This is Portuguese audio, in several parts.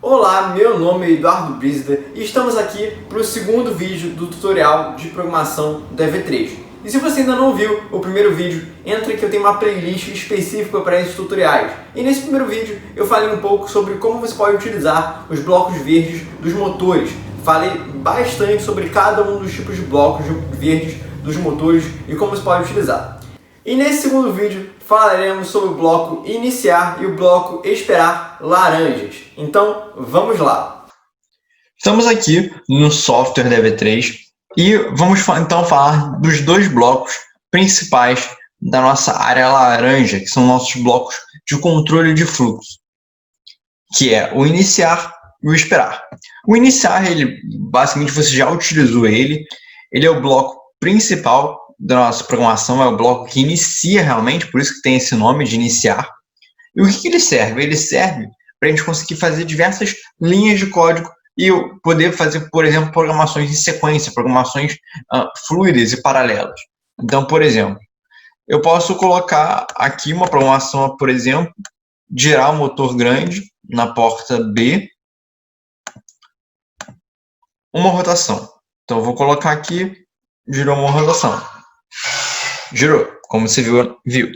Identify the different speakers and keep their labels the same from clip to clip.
Speaker 1: Olá, meu nome é Eduardo Brisda e estamos aqui para o segundo vídeo do tutorial de programação do EV3. E se você ainda não viu o primeiro vídeo, entra que eu tenho uma playlist específica para esses tutoriais. E nesse primeiro vídeo eu falei um pouco sobre como você pode utilizar os blocos verdes dos motores. Falei bastante sobre cada um dos tipos de blocos verdes dos motores e como você pode utilizar. E nesse segundo vídeo falaremos sobre o bloco iniciar e o bloco esperar laranjas. Então, vamos lá!
Speaker 2: Estamos aqui no software da EV3 e vamos então falar dos dois blocos principais da nossa área laranja, que são nossos blocos de controle de fluxo, que é o iniciar e o esperar. O iniciar, ele basicamente você já utilizou ele é o bloco principal da nossa programação, é o bloco que inicia realmente, por isso que tem esse nome de iniciar. E o que ele serve? Ele serve para a gente conseguir fazer diversas linhas de código e poder fazer, por exemplo, programações em sequência, programações fluidas e paralelas. Então, por exemplo, eu posso colocar aqui uma programação, por exemplo, girar o motor grande na porta B, uma rotação. Então, eu vou colocar aqui, girou uma rotação. Girou, como você viu.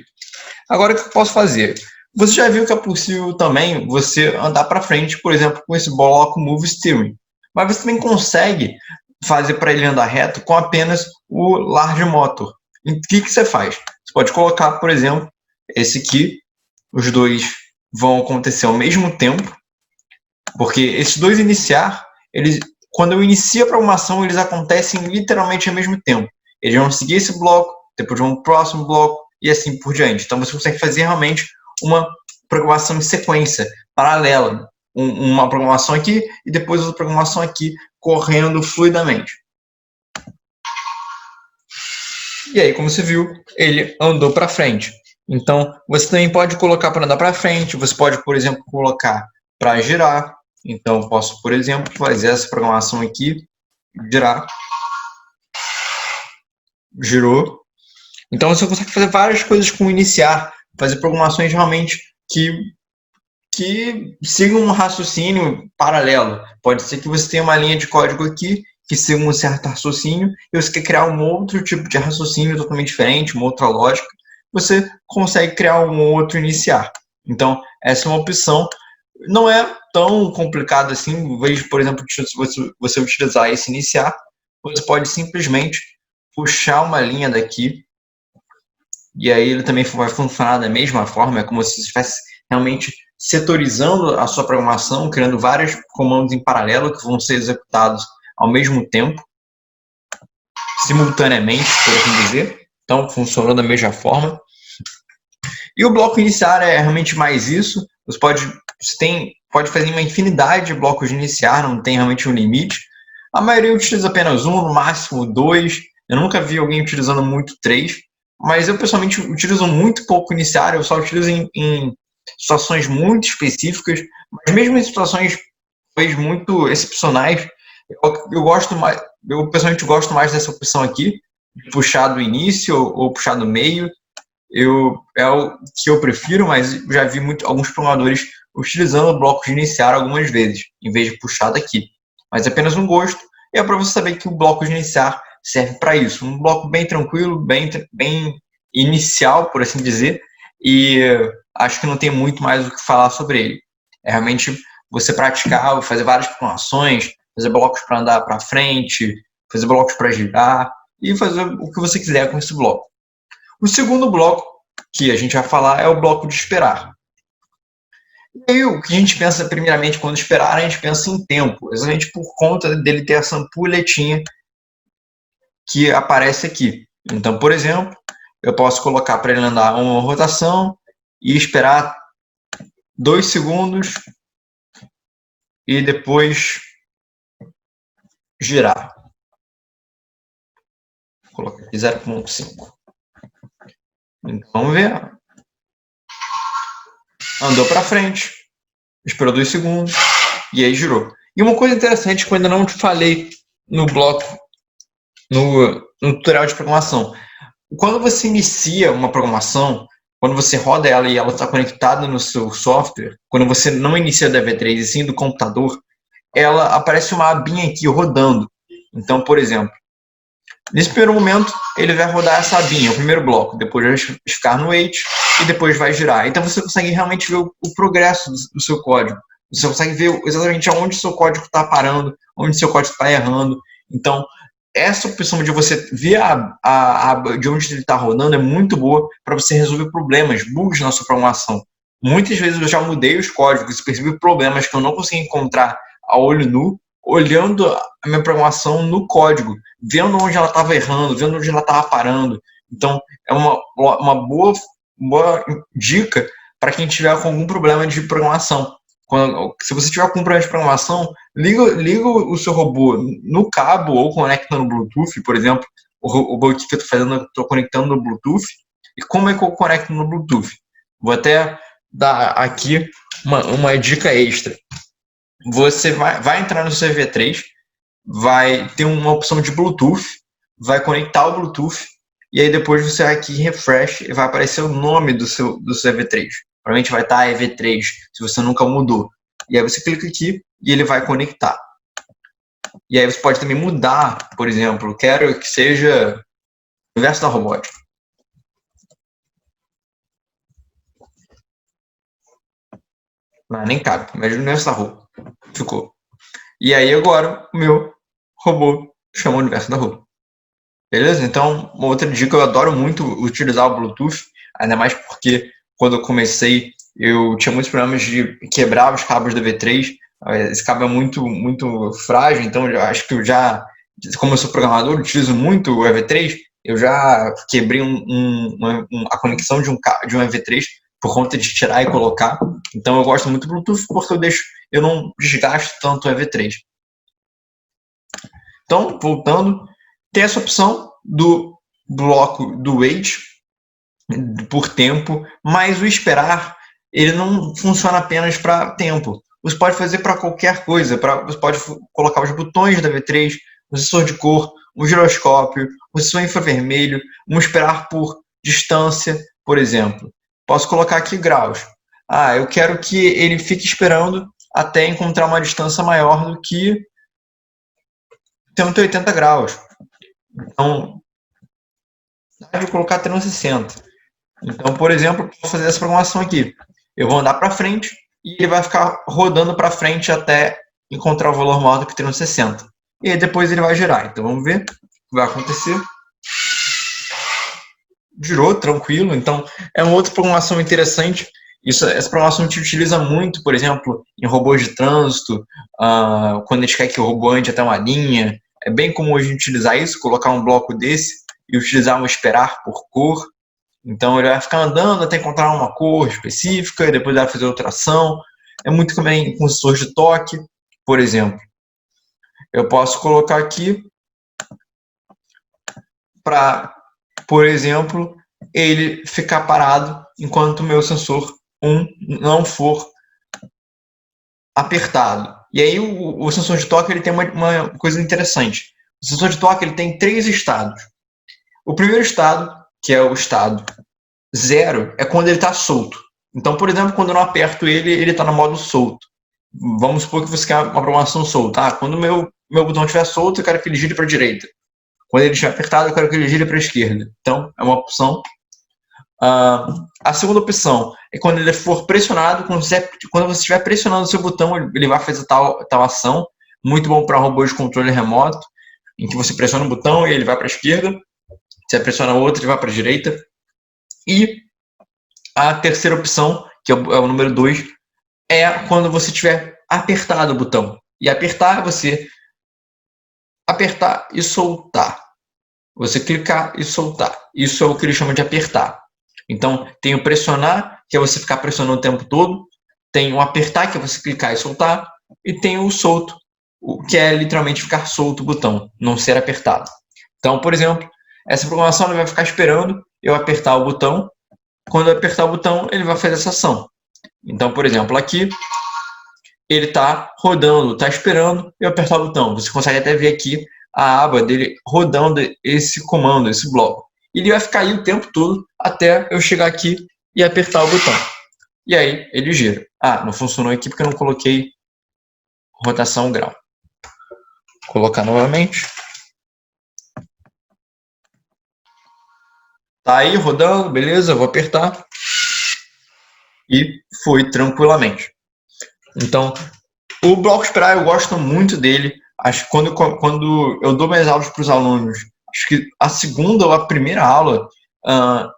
Speaker 2: Agora, o que eu posso fazer? Você já viu que é possível também você andar para frente, por exemplo, com esse bloco Move Steering. Mas você também consegue fazer para ele andar reto com apenas o Large Motor. E o que você faz? Você pode colocar, por exemplo, esse aqui. Os dois vão acontecer ao mesmo tempo, porque esses dois iniciar, quando eu inicio a programação, eles acontecem literalmente ao mesmo tempo. Eles vão seguir esse bloco, depois vão para o próximo bloco e assim por diante. Então você consegue fazer realmente uma programação em sequência, paralela. Uma programação aqui e depois outra programação aqui, correndo fluidamente. E aí, como você viu, ele andou para frente. Então, você também pode colocar para andar para frente, você pode, por exemplo, colocar para girar. Então, eu posso, por exemplo, fazer essa programação aqui, girar. Girou. Então, você consegue fazer várias coisas com iniciar, fazer programações realmente que sigam um raciocínio paralelo. Pode ser que você tenha uma linha de código aqui que siga um certo raciocínio e você quer criar um outro tipo de raciocínio totalmente diferente, uma outra lógica, você consegue criar um outro iniciar. Então, essa é uma opção. Não é tão complicado assim. Veja, por exemplo, se você utilizar esse iniciar, você pode simplesmente puxar uma linha daqui e aí ele também vai funcionar da mesma forma, é como se você estivesse realmente setorizando a sua programação, criando vários comandos em paralelo que vão ser executados ao mesmo tempo, simultaneamente, por assim dizer. Então, funcionou da mesma forma. E o bloco iniciar é realmente mais isso. Você pode fazer uma infinidade de blocos de iniciar, não tem realmente um limite. A maioria utiliza apenas um, no máximo dois. Eu nunca vi alguém utilizando muito três. Mas eu, pessoalmente, utilizo muito pouco iniciar. Eu só utilizo em situações muito específicas. Mas mesmo em situações muito excepcionais, eu gosto mais. Eu, pessoalmente, gosto mais dessa opção aqui, de puxar do início ou puxar do meio. É o que eu prefiro, mas já vi alguns programadores utilizando blocos de iniciar algumas vezes, em vez de puxar daqui. Mas é apenas um gosto, e é para você saber que o bloco de iniciar serve para isso. Um bloco bem tranquilo, bem inicial, por assim dizer, e acho que não tem muito mais o que falar sobre ele. É realmente você praticar, fazer várias programações, fazer blocos para andar para frente, fazer blocos para girar, e fazer o que você quiser com esse bloco. O segundo bloco que a gente vai falar é o bloco de esperar. E aí, o que a gente pensa primeiramente quando esperar, a gente pensa em tempo, exatamente por conta dele ter essa ampulhetinha que aparece aqui. Então, por exemplo, eu posso colocar para ele andar uma rotação e esperar 2 segundos e depois girar. Vou colocar aqui 0,5. Então, vamos ver. Andou para frente, esperou 2 segundos e aí girou. E uma coisa interessante que eu ainda não te falei no bloco, no tutorial de programação. Quando você inicia uma programação, quando você roda ela e ela está conectada no seu software, quando você não inicia da V3 e sim do computador, ela aparece uma abinha aqui rodando. Então, por exemplo, nesse primeiro momento, ele vai rodar essa abinha, o primeiro bloco, depois vai ficar no wait e depois vai girar. Então você consegue realmente ver o progresso do seu código. Você consegue ver exatamente aonde o seu código está parando, onde o seu código está errando. Então, essa opção de você ver a aba de onde ele está rodando é muito boa para você resolver problemas, bugs na sua programação. Muitas vezes eu já mudei os códigos e percebi problemas que eu não conseguia encontrar a olho nu, olhando a minha programação no código, vendo onde ela estava errando, vendo onde ela estava parando. Então, é uma boa dica para quem tiver com algum problema de programação. Se você tiver com um problema de programação, liga o seu robô no cabo ou conecta no Bluetooth, por exemplo. O Bluetooth que eu estou fazendo, eu estou conectando no Bluetooth. E como é que eu conecto no Bluetooth? Vou até dar aqui uma dica extra. Você vai entrar no seu EV3, vai ter uma opção de Bluetooth, vai conectar o Bluetooth, e aí depois você vai aqui refresh e vai aparecer o nome do seu EV3. Provavelmente vai estar EV3, se você nunca mudou. E aí você clica aqui e ele vai conectar. E aí você pode também mudar, por exemplo, quero que seja Universo da Robótica. Não, nem cabe, mas Universo da Rua. Ficou. E aí agora o meu robô chama o Universo da Rua. Beleza? Então, uma outra dica, eu adoro muito utilizar o Bluetooth, ainda mais porque quando eu comecei, eu tinha muitos problemas de quebrar os cabos da V3. Esse cabo é muito frágil, então eu acho que eu já, como eu sou programador, utilizo muito o EV3, eu já quebrei a conexão de um EV3 por conta de tirar e colocar. Então eu gosto muito do Bluetooth porque eu não desgasto tanto o EV3. Então, voltando, tem essa opção do bloco do wait por tempo, mas o esperar ele não funciona apenas para tempo. Você pode fazer para qualquer coisa. Você pode colocar os botões da V3, um sensor de cor, um giroscópio, um sensor infravermelho, um esperar por distância, por exemplo. Posso colocar aqui graus. Eu quero que ele fique esperando até encontrar uma distância maior do que 180 graus. Então, dá de colocar 360. Então, por exemplo, eu posso fazer essa programação aqui. Eu vou andar para frente e ele vai ficar rodando para frente até encontrar o valor maior do que 360. E aí depois ele vai girar. Então vamos ver o que vai acontecer. Girou, tranquilo. Então é uma outra programação interessante. Essa programação a gente utiliza muito, por exemplo, em robôs de trânsito, quando a gente quer que o robô ande até uma linha. É bem comum a gente utilizar isso, colocar um bloco desse e utilizar um esperar por cor. Então ele vai ficar andando até encontrar uma cor específica e depois vai fazer outra ação. É muito também com sensores de toque, por exemplo. Eu posso colocar aqui para, por exemplo, ele ficar parado enquanto o meu sensor 1 não for apertado. E aí o sensor de toque ele tem uma coisa interessante. O sensor de toque ele tem 3 estados. O primeiro estado, que é o estado 0, é quando ele está solto. Então, por exemplo, quando eu não aperto ele está no modo solto. Vamos supor que você quer uma programação solta. Quando o meu botão estiver solto, eu quero que ele gire para a direita. Quando ele estiver apertado, eu quero que ele gire para a esquerda. Então, é uma opção. A segunda opção é quando ele for pressionado. Quando você estiver pressionando o seu botão, ele vai fazer tal ação. Muito bom para robôs de controle remoto, em que você pressiona o botão e ele vai para a esquerda. Você pressiona o outro, ele vai para a direita. E a terceira opção, que é o número 2, é quando você tiver apertado o botão. E apertar é você apertar e soltar. Você clicar e soltar. Isso é o que ele chama de apertar. Então, tem o pressionar, que é você ficar pressionando o tempo todo. Tem o apertar, que é você clicar e soltar. E tem o solto, que é literalmente ficar solto o botão, não ser apertado. Então, por exemplo, essa programação vai ficar esperando eu apertar o botão. Quando eu apertar o botão, ele vai fazer essa ação. Então, por exemplo, aqui, ele está rodando, está esperando eu apertar o botão. Você consegue até ver aqui a aba dele rodando esse comando, esse bloco. E ele vai ficar aí o tempo todo até eu chegar aqui e apertar o botão. E aí ele gira. Ah, não funcionou aqui porque eu não coloquei rotação grau. Vou colocar novamente. Tá aí rodando, beleza, vou apertar. E foi tranquilamente. Então, o bloco espiral eu gosto muito dele. Acho que quando eu dou minhas aulas para os alunos, acho que a segunda ou a primeira aula,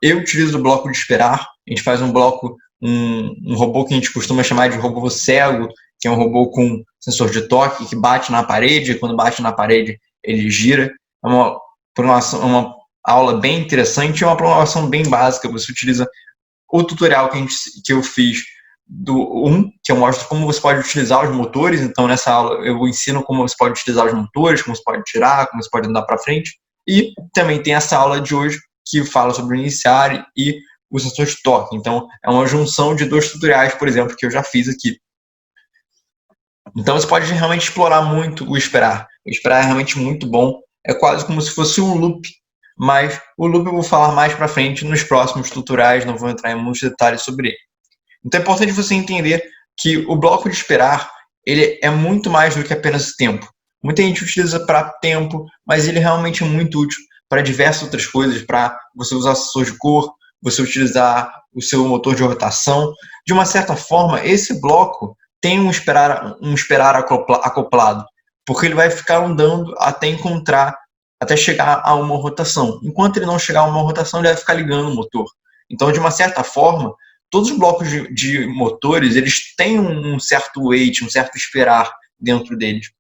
Speaker 2: eu utilizo o bloco de esperar. A gente faz um bloco, um robô que a gente costuma chamar de robô cego, que é um robô com sensor de toque que bate na parede, e quando bate na parede ele gira. É uma aula bem interessante e uma programação bem básica. Você utiliza o tutorial que eu fiz do 1, que eu mostro como você pode utilizar os motores. Então, nessa aula, eu ensino como você pode utilizar os motores, como você pode tirar, como você pode andar para frente. E também tem essa aula de hoje que fala sobre o iniciar e o sensor de toque. Então, é uma junção de 2 tutoriais, por exemplo, que eu já fiz aqui. Então, você pode realmente explorar muito o esperar. O esperar é realmente muito bom. É quase como se fosse um loop. Mas o loop eu vou falar mais para frente nos próximos tutoriais, não vou entrar em muitos detalhes sobre ele. Então é importante você entender que o bloco de esperar ele é muito mais do que apenas tempo. Muita gente utiliza para tempo, mas ele realmente é muito útil para diversas outras coisas, para você usar sensor de cor, você utilizar o seu motor de rotação. De uma certa forma, esse bloco tem um esperar acoplado, porque ele vai ficar andando até chegar a uma rotação. Enquanto ele não chegar a uma rotação, ele vai ficar ligando o motor. Então, de uma certa forma, todos os blocos de motores, eles têm um certo weight, um certo esperar dentro deles.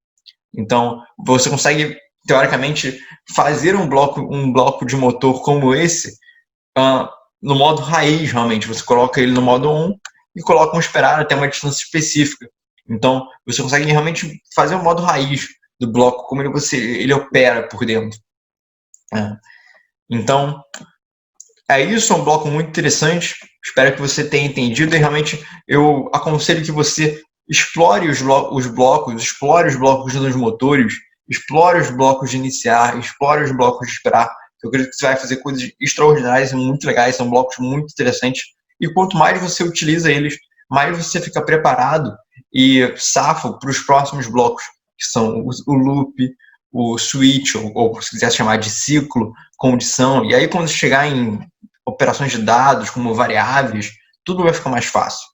Speaker 2: Então, você consegue, teoricamente, fazer um bloco de motor como esse no modo raiz, realmente. Você coloca ele no modo 1 e coloca um esperar até uma distância específica. Então, você consegue realmente fazer o modo raiz do bloco, como ele opera por dentro. Então, é isso, é um bloco muito interessante. Espero que você tenha entendido e realmente eu aconselho que você explore os blocos, explore os blocos dos motores, explore os blocos de iniciar, explore os blocos de esperar. Eu acredito que você vai fazer coisas extraordinárias e muito legais, são blocos muito interessantes. E quanto mais você utiliza eles, mais você fica preparado e safo para os próximos blocos, que são o loop, o switch, ou se quiser chamar de ciclo, condição. E aí quando chegar em operações de dados, como variáveis, tudo vai ficar mais fácil.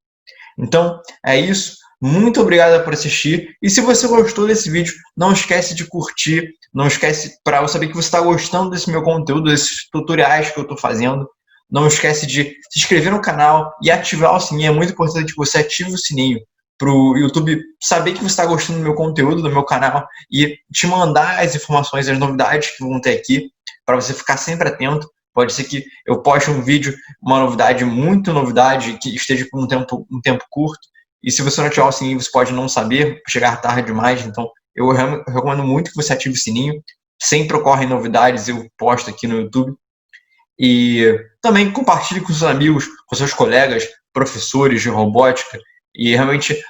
Speaker 2: Então, é isso. Muito obrigado por assistir. E se você gostou desse vídeo, não esquece de curtir. Não esquece, para eu saber que você está gostando desse meu conteúdo, desses tutoriais que eu estou fazendo. Não esquece de se inscrever no canal e ativar o sininho. É muito importante que você ative o sininho para o YouTube saber que você está gostando do meu conteúdo, do meu canal, e te mandar as informações, as novidades que vão ter aqui, para você ficar sempre atento. Pode ser que eu poste um vídeo, uma novidade, muito novidade, que esteja por um tempo curto. E se você não ativar o sininho, você pode não saber, chegar tarde demais. Então, eu recomendo muito que você ative o sininho. Sempre ocorrem novidades, eu posto aqui no YouTube. E também compartilhe com seus amigos, com seus colegas, professores de robótica. E realmente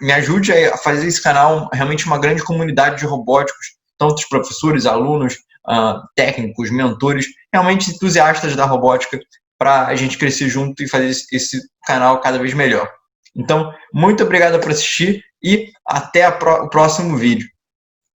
Speaker 2: me ajude a fazer esse canal realmente uma grande comunidade de robóticos, tanto os professores, alunos, técnicos, mentores, realmente entusiastas da robótica, para a gente crescer junto e fazer esse canal cada vez melhor. Então, muito obrigado por assistir e até o próximo vídeo.